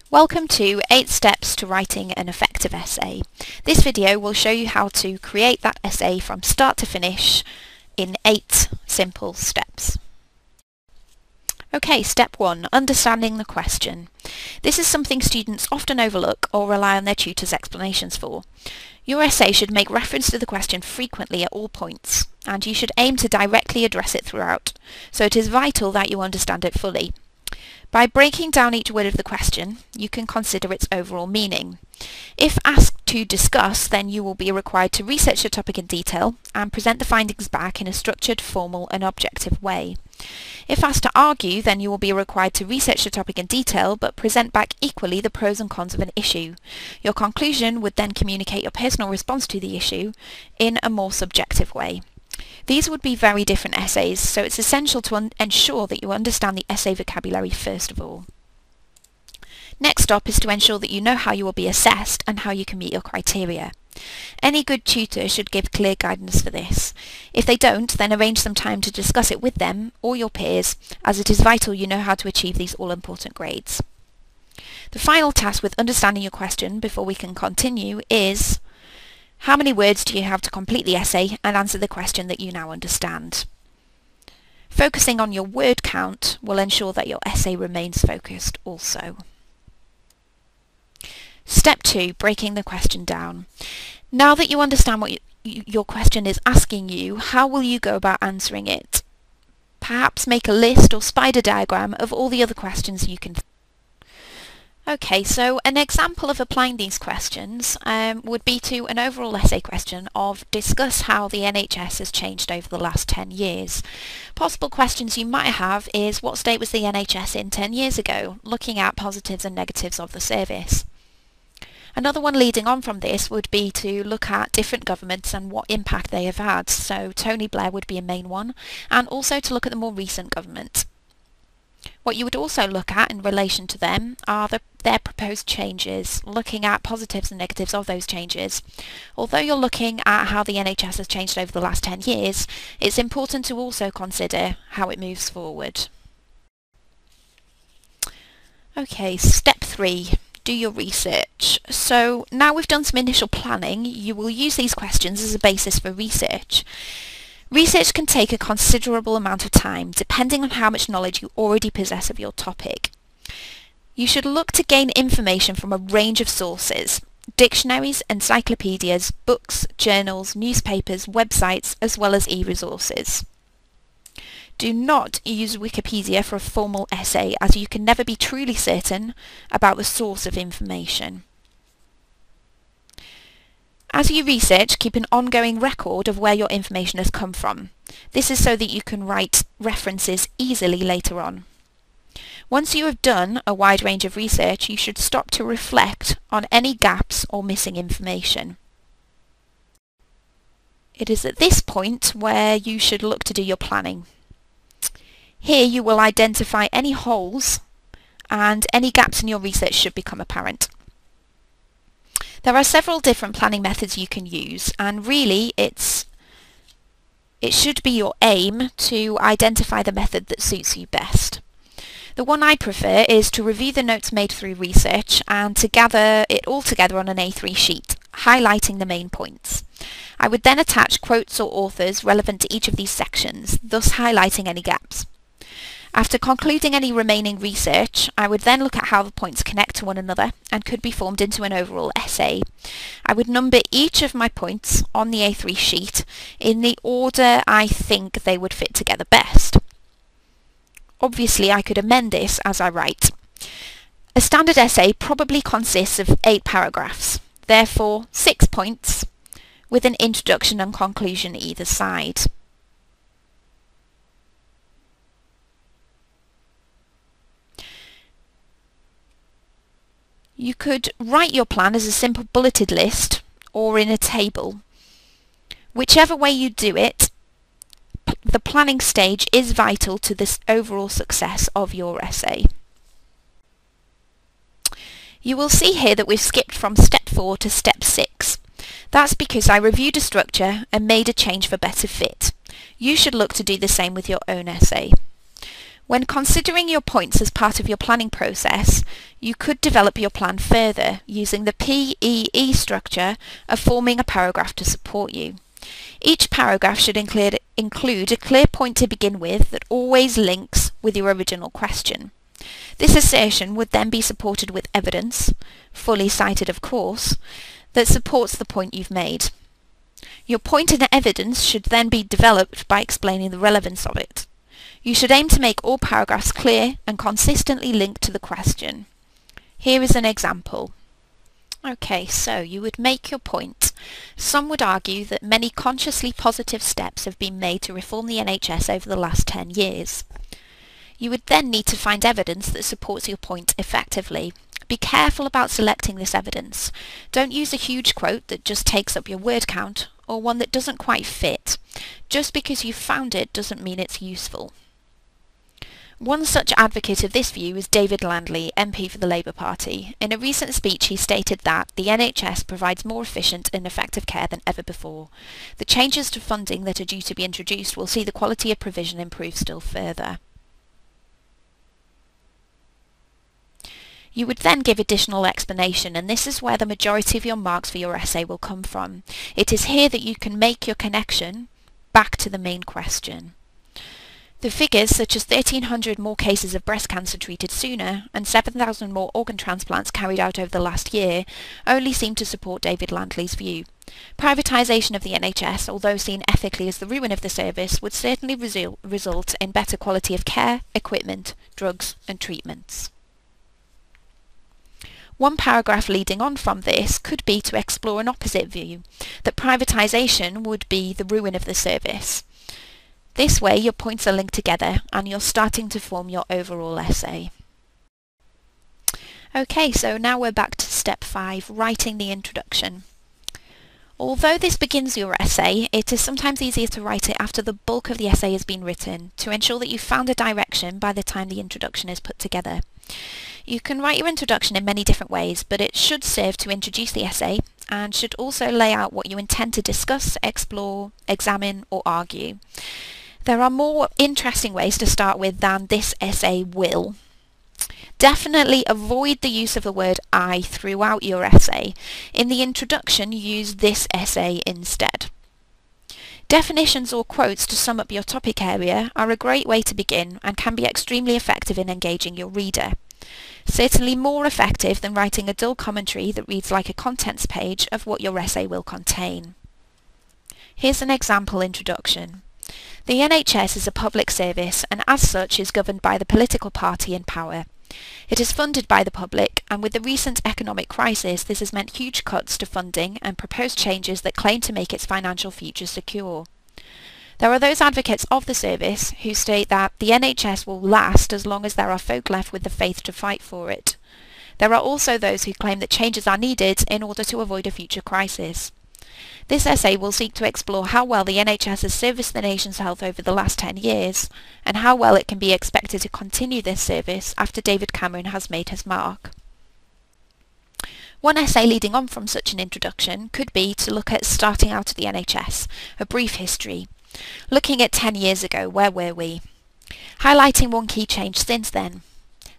Welcome to 8 Steps to Writing an Effective Essay. This video will show you how to create that essay from start to finish in 8 simple steps. Okay, step 1, understanding the question. This is something students often overlook or rely on their tutor's explanations for. Your essay should make reference to the question frequently at all points, and you should aim to directly address it throughout, so it is vital that you understand it fully. By breaking down each word of the question, you can consider its overall meaning. If asked to discuss, then you will be required to research the topic in detail and present the findings back in a structured, formal and objective way. If asked to argue, then you will be required to research the topic in detail but present back equally the pros and cons of an issue. Your conclusion would then communicate your personal response to the issue in a more subjective way. These would be very different essays, so it's essential to ensure that you understand the essay vocabulary first of all. Next up is to ensure that you know how you will be assessed and how you can meet your criteria. Any good tutor should give clear guidance for this. If they don't, then arrange some time to discuss it with them or your peers, as it is vital you know how to achieve these all-important grades. The final task with understanding your question before we can continue is: how many words do you have to complete the essay and answer the question that you now understand? Focusing on your word count will ensure that your essay remains focused also. Step 2, breaking the question down. Now that you understand what your question is asking you, how will you go about answering it? Perhaps make a list or spider diagram of all the other questions you can. Okay, so an example of applying these questions would be to an overall essay question of discuss how the NHS has changed over the last 10 years. Possible questions you might have is what state was the NHS in 10 years ago, looking at positives and negatives of the service. Another one leading on from this would be to look at different governments and what impact they have had. So Tony Blair would be a main one, and also to look at the more recent government. What you would also look at in relation to them are their proposed changes, looking at positives and negatives of those changes. Although you're looking at how the NHS has changed over the last 10 years, it's important to also consider how it moves forward. Okay, step 3. Do your research. So now we've done some initial planning, you will use these questions as a basis for research. Research can take a considerable amount of time, depending on how much knowledge you already possess of your topic. You should look to gain information from a range of sources: dictionaries, encyclopedias, books, journals, newspapers, websites, as well as e-resources. Do not use Wikipedia for a formal essay, as you can never be truly certain about the source of information. As you research, keep an ongoing record of where your information has come from. This is so that you can write references easily later on. Once you have done a wide range of research, you should stop to reflect on any gaps or missing information. It is at this point where you should look to do your planning. Here you will identify any holes, and any gaps in your research should become apparent. There are several different planning methods you can use, and really it should be your aim to identify the method that suits you best. The one I prefer is to review the notes made through research and to gather it all together on an A3 sheet, highlighting the main points. I would then attach quotes or authors relevant to each of these sections, thus highlighting any gaps. After concluding any remaining research, I would then look at how the points connect to one another and could be formed into an overall essay. I would number each of my points on the A3 sheet in the order I think they would fit together best. Obviously, I could amend this as I write. A standard essay probably consists of 8 paragraphs, therefore 6 points, with an introduction and conclusion either side. You could write your plan as a simple bulleted list or in a table. Whichever way you do it, the planning stage is vital to this overall success of your essay. You will see here that we've skipped from step 4 to step 6. That's because I reviewed a structure and made a change for better fit. You should look to do the same with your own essay. When considering your points as part of your planning process, you could develop your plan further using the PEE structure of forming a paragraph to support you. Each paragraph should include a clear point to begin with that always links with your original question. This assertion would then be supported with evidence, fully cited of course, that supports the point you've made. Your point and evidence should then be developed by explaining the relevance of it. You should aim to make all paragraphs clear and consistently linked to the question. Here is an example. Okay, so you would make your point. Some would argue that many consciously positive steps have been made to reform the NHS over the last 10 years. You would then need to find evidence that supports your point effectively. Be careful about selecting this evidence. Don't use a huge quote that just takes up your word count, or one that doesn't quite fit. Just because you've found it doesn't mean it's useful. One such advocate of this view is David Landley, MP for the Labour Party. In a recent speech he stated that the NHS provides more efficient and effective care than ever before. The changes to funding that are due to be introduced will see the quality of provision improve still further. You would then give additional explanation, and this is where the majority of your marks for your essay will come from. It is here that you can make your connection back to the main question. The figures, such as 1,300 more cases of breast cancer treated sooner and 7,000 more organ transplants carried out over the last year, only seem to support David Landley's view. Privatisation of the NHS, although seen ethically as the ruin of the service, would certainly result in better quality of care, equipment, drugs and treatments. One paragraph leading on from this could be to explore an opposite view, that privatisation would be the ruin of the service. This way your points are linked together and you're starting to form your overall essay. Okay, so now we're back to step 5, writing the introduction. Although this begins your essay, it is sometimes easier to write it after the bulk of the essay has been written, to ensure that you've found a direction by the time the introduction is put together. You can write your introduction in many different ways, but it should serve to introduce the essay and should also lay out what you intend to discuss, explore, examine or argue. There are more interesting ways to start with than "this essay will." Definitely avoid the use of the word "I" throughout your essay. In the introduction, use "this essay" instead. Definitions or quotes to sum up your topic area are a great way to begin and can be extremely effective in engaging your reader. Certainly more effective than writing a dull commentary that reads like a contents page of what your essay will contain. Here's an example introduction. The NHS is a public service and as such is governed by the political party in power. It is funded by the public, and with the recent economic crisis this has meant huge cuts to funding and proposed changes that claim to make its financial future secure. There are those advocates of the service who state that the NHS will last as long as there are folk left with the faith to fight for it. There are also those who claim that changes are needed in order to avoid a future crisis. This essay will seek to explore how well the NHS has serviced the nation's health over the last 10 years, and how well it can be expected to continue this service after David Cameron has made his mark. One essay leading on from such an introduction could be to look at starting out at the NHS, a brief history. Looking at 10 years ago, where were we? Highlighting one key change since then.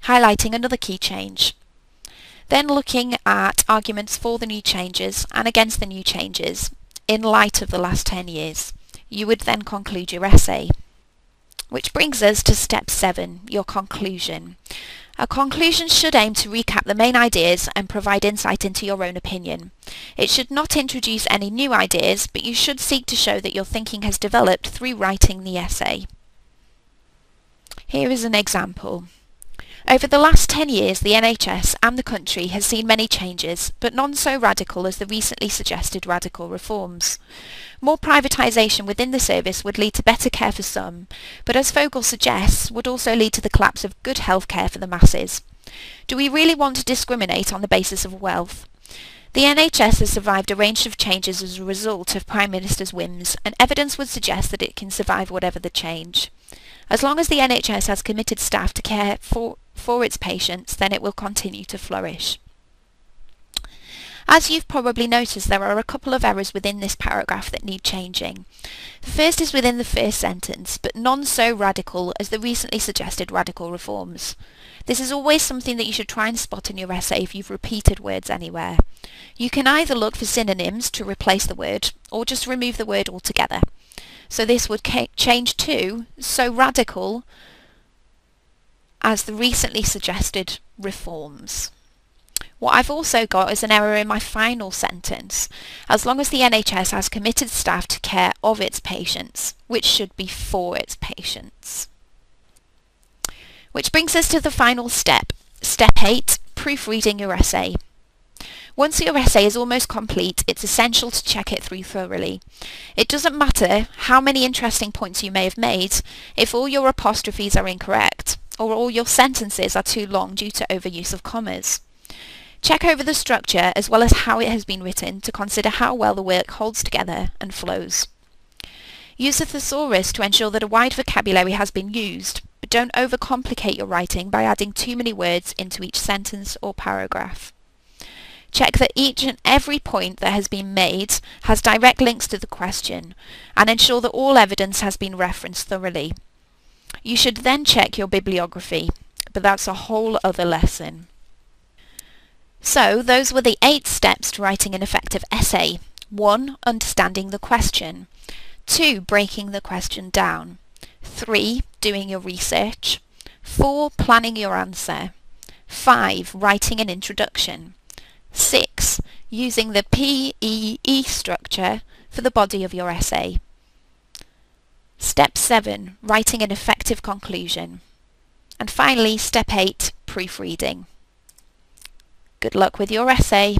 Highlighting another key change. Then looking at arguments for the new changes and against the new changes in light of the last 10 years. You would then conclude your essay. Which brings us to step 7, your conclusion. A conclusion should aim to recap the main ideas and provide insight into your own opinion. It should not introduce any new ideas, but you should seek to show that your thinking has developed through writing the essay. Here is an example. Over the last 10 years, the NHS and the country has seen many changes, but none so radical as the recently suggested radical reforms. More privatisation within the service would lead to better care for some, but as Fogel suggests, would also lead to the collapse of good health care for the masses. Do we really want to discriminate on the basis of wealth? The NHS has survived a range of changes as a result of Prime Minister's whims, and evidence would suggest that it can survive whatever the change. As long as the NHS has committed staff to care for its patients, then it will continue to flourish. As you've probably noticed, there are a couple of errors within this paragraph that need changing. The first is within the first sentence, but none so radical as the recently suggested radical reforms. This is always something that you should try and spot in your essay if you've repeated words anywhere. You can either look for synonyms to replace the word, or just remove the word altogether. So this would change to so radical as the recently suggested reforms. What I've also got is an error in my final sentence, as long as the NHS has committed staff to care of its patients, which should be for its patients. Which brings us to the final step, step 8, proofreading your essay. Once your essay is almost complete, it's essential to check it through thoroughly. It doesn't matter how many interesting points you may have made if all your apostrophes are incorrect, or all your sentences are too long due to overuse of commas. Check over the structure as well as how it has been written to consider how well the work holds together and flows. Use a thesaurus to ensure that a wide vocabulary has been used, but don't overcomplicate your writing by adding too many words into each sentence or paragraph. Check that each and every point that has been made has direct links to the question, and ensure that all evidence has been referenced thoroughly. You should then check your bibliography, but that's a whole other lesson. So, those were the 8 steps to writing an effective essay. 1. Understanding the question. 2. Breaking the question down. 3. Doing your research. 4. Planning your answer. 5. Writing an introduction. 6. Using the PEE structure for the body of your essay. Step 7. Writing an effective conclusion. And finally, step 8. Proofreading. Good luck with your essay.